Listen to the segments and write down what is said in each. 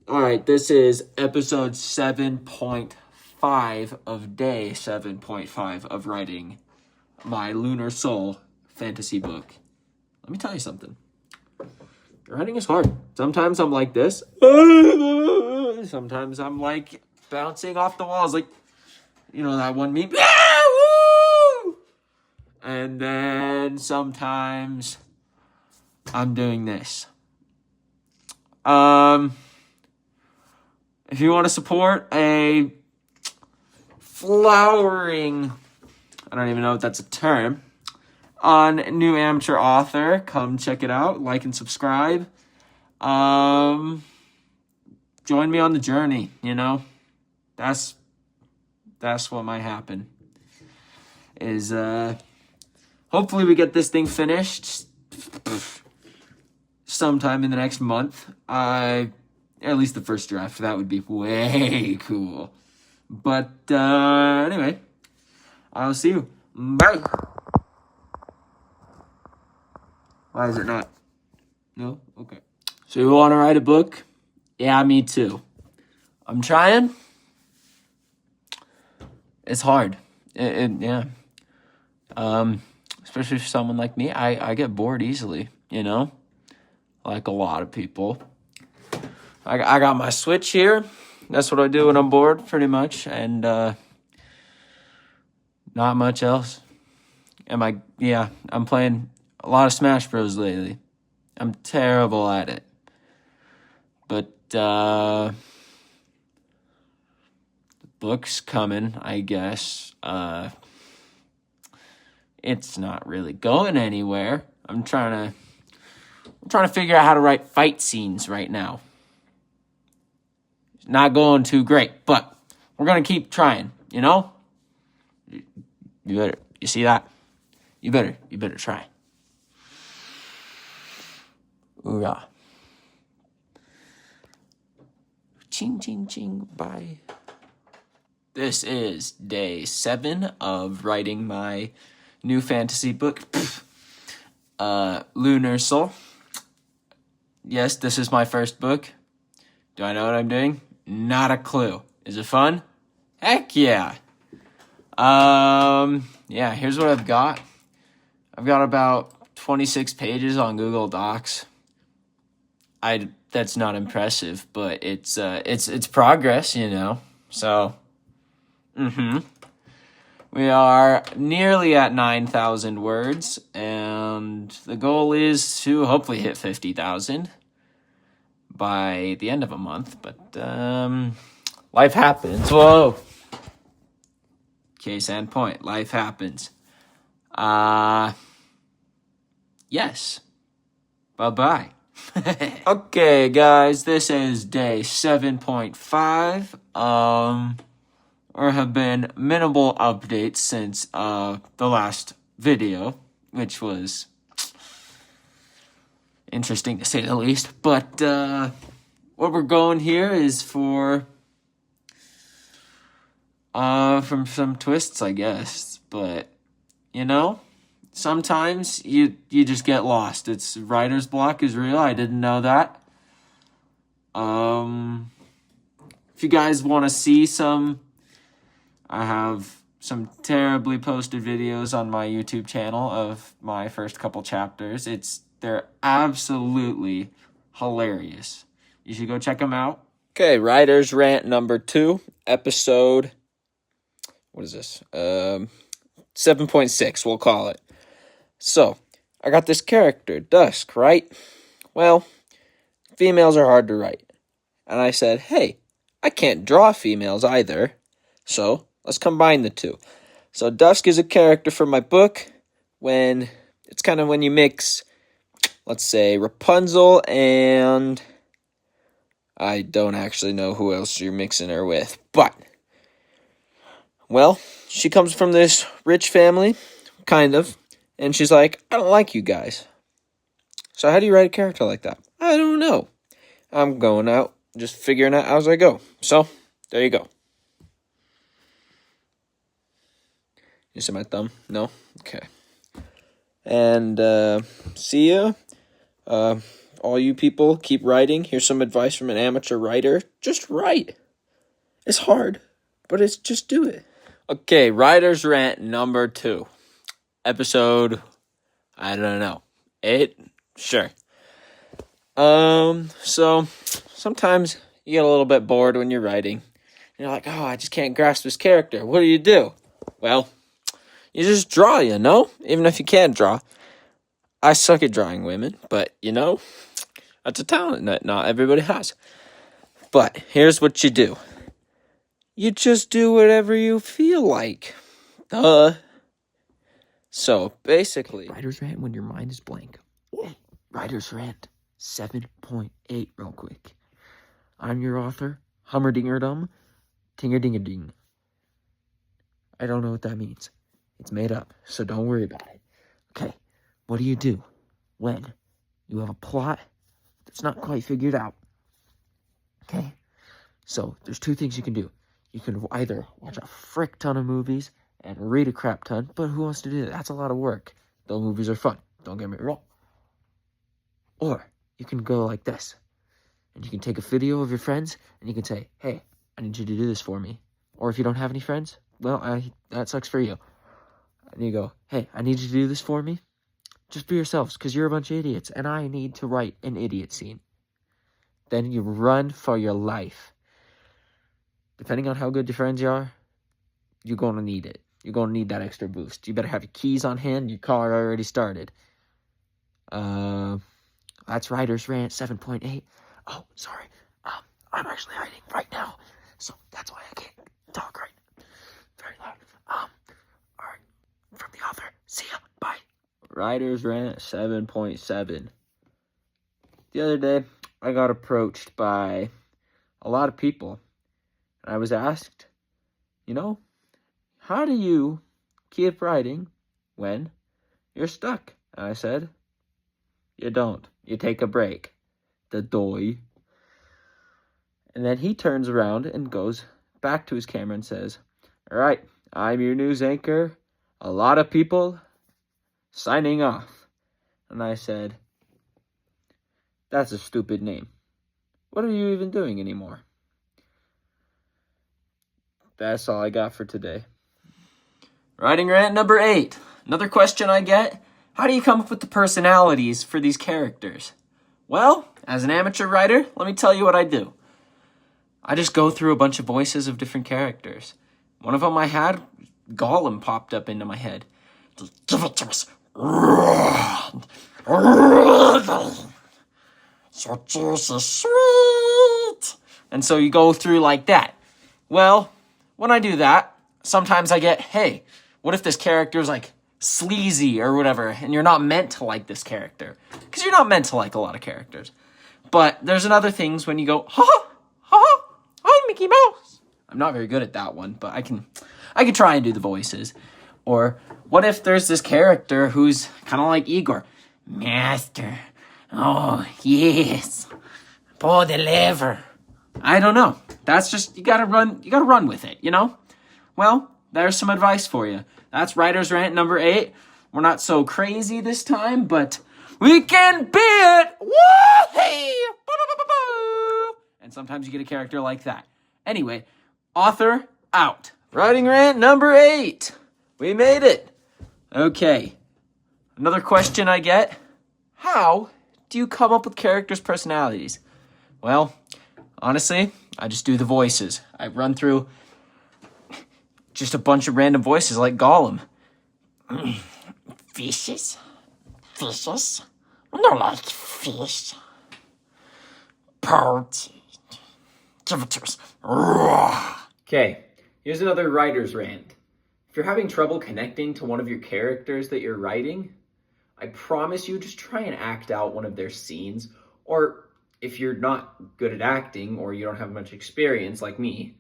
All right, this is episode 7.5 of day 7.5 of writing my Lunar Soul fantasy book. Let me tell you something. Writing is hard. Sometimes I'm like this. Sometimes I'm like bouncing off the walls, like, you know, that one meme. And then sometimes I'm doing this. If you want to support a flowering, I don't even know if that's a term, on new amateur author, come check it out, like and subscribe. Join me on the journey, you know. That's what might happen. Is hopefully we get this thing finished sometime in the next month. At least the first draft. That would be way cool. But anyway, I'll see you. Bye. Why is it not? No? Okay. So you want to write a book? Yeah, me too. I'm trying. It's hard. Yeah. Especially for someone like me, I get bored easily, you know? Like a lot of people. I got my Switch here. That's what I do when I'm bored, pretty much. And not much else. I'm playing a lot of Smash Bros. Lately. I'm terrible at it. But the book's coming, I guess. It's not really going anywhere. I'm trying to figure out how to write fight scenes right now. It's not going too great, but we're gonna keep trying, you know? You see that? You better try. Hoorah. Ching, ching, ching, bye. This is day 7 of writing my new fantasy book, Lunar Soul. Yes, this is my first book. Do I know what I'm doing? Not a clue. Is it fun? Heck yeah. Yeah, here's what I've got. I've got about 26 pages on Google Docs. That's not impressive, but it's progress, you know. So, we are nearly at 9,000 words, and the goal is to hopefully hit 50,000 by the end of a month, but life happens. Whoa. Case and point. Life happens. Yes. Bye-bye. Okay, guys, this is day 7.5. There have been minimal updates since the last video, which was interesting to say the least. But what we're going here is from some twists, I guess. But you know, sometimes you just get lost. It's writer's block is real. I didn't know that. If you guys want to see some, I have some terribly posted videos on my YouTube channel of my first couple chapters. They're absolutely hilarious. You should go check them out. Okay, Writer's Rant number 2, episode, what is this? 7.6, we'll call it. So, I got this character, Dusk, right? Well, females are hard to write. And I said, hey, I can't draw females either. So, let's combine the two. So, Dusk is a character from my book when you mix, let's say, Rapunzel and I don't actually know who else you're mixing her with. But, well, she comes from this rich family, kind of. And she's like, I don't like you guys. So how do you write a character like that? I don't know. I'm going out, just figuring out as I go. So, there you go. You see my thumb? No? Okay. And, see ya. all you people, keep writing. Here's some advice from an amateur writer. Just write. It's hard, but it's just do it. Okay, Writer's Rant number 2. Episode, I don't know, 8? Sure. So sometimes you get a little bit bored when you're writing. You're like, oh, I just can't grasp this character. What do? Well, you just draw, even if you can't draw. I suck at drawing women, but, that's a talent that not everybody has. But here's what you do. You just do whatever you feel like. Duh. So, basically... Writer's Rant when your mind is blank. Writer's Rant 7.8 real quick. I'm your author, Hummerdingerdum, Tingerdingading. I don't know what that means. It's made up, so don't worry about it. Okay, what do you do when you have a plot that's not quite figured out? Okay, so there's 2 things you can do. You can either watch a frick ton of movies and read a crap ton, but who wants to do that? That's a lot of work. Those movies are fun, don't get me wrong. Or you can go like this, and you can take a video of your friends, and you can say, hey, I need you to do this for me. Or if you don't have any friends, well, that sucks for you. And you go, hey, I need you to do this for me. Just be yourselves, because you're a bunch of idiots, and I need to write an idiot scene. Then you run for your life. Depending on how good your friends are, you're going to need it. You're going to need that extra boost. You better have your keys on hand. Your car already started. That's Writer's Rant 7.8. Oh, sorry. I'm actually writing right now, so that's why I can't talk right very loud. All right. From the author. See ya. Bye. Writer's Rant 7.7. The other day, I got approached by a lot of people. And I was asked, how do you keep writing when you're stuck? And I said, you don't. You take a break. The doy. And then he turns around and goes back to his camera and says, all right, I'm your news anchor. A lot of people signing off. And I said, that's a stupid name. What are you even doing anymore? That's all I got for today. Writing Rant number 8. Another question I get, how do you come up with the personalities for these characters? Well, as an amateur writer, let me tell you what I do. I just go through a bunch of voices of different characters. One of them I had, Gollum popped up into my head. Give it to us. So juicy sweet. And so you go through like that. Well, when I do that, sometimes I get, hey, what if this character is like sleazy or whatever, and you're not meant to like this character? Because you're not meant to like a lot of characters. But there's other things when you go, ha ha, I'm Mickey Mouse. I'm not very good at that one, but I can try and do the voices. Or what if there's this character who's kind of like Igor? Master, oh yes, pull the lever. I don't know. That's just, you gotta run with it, Well, there's some advice for you. That's Writer's Rant number 8. We're not so crazy this time, but we can be it! Woo-hee! And sometimes you get a character like that. Anyway, author out. Writing Rant number 8. We made it. Okay. Another question I get. How do you come up with characters' personalities? Well, honestly, I just do the voices. I run through just a bunch of random voices like Gollum. Fishes? Fishes? I don't like fish. Birds. Give it to us. Okay, here's another writer's rant. If you're having trouble connecting to one of your characters that you're writing, I promise you just try and act out one of their scenes. Or if you're not good at acting or you don't have much experience like me,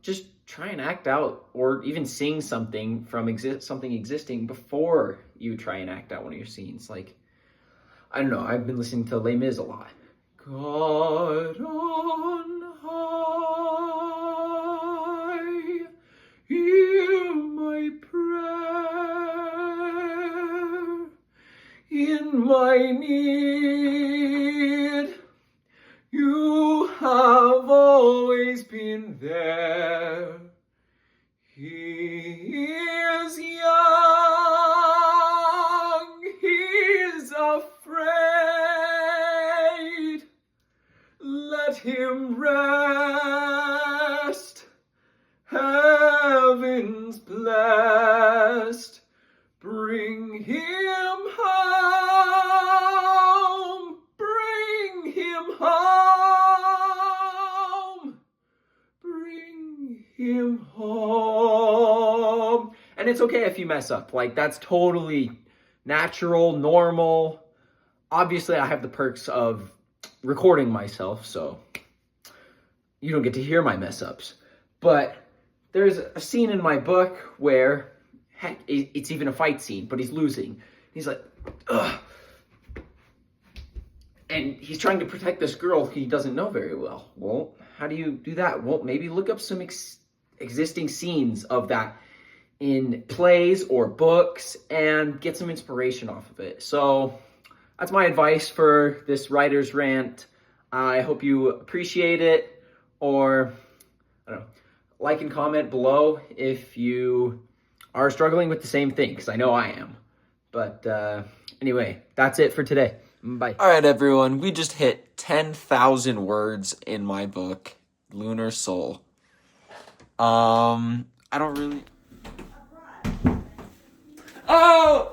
just try and act out or even sing something from something existing before you try and act out one of your scenes. Like, I don't know, I've been listening to Les Mis a lot. God on high, hear my prayer. In my need let him rest. Heaven's blessed. Bring him home. Bring him home. Bring him home. And it's okay if you mess up. Like, that's totally natural, normal. Obviously, I have the perks of recording myself, so you don't get to hear my mess ups. But there's a scene in my book where, heck, it's even a fight scene, but he's losing. He's like, ugh. And he's trying to protect this girl he doesn't know very well. Well, how do you do that? Well, maybe look up some existing scenes of that in plays or books and get some inspiration off of it. So that's my advice for this writer's rant. I hope you appreciate it, or I don't know, like and comment below if you are struggling with the same thing, because I know I am. But anyway, that's it for today. Bye. All right, everyone. We just hit 10,000 words in my book, Lunar Soul. I don't really... Oh!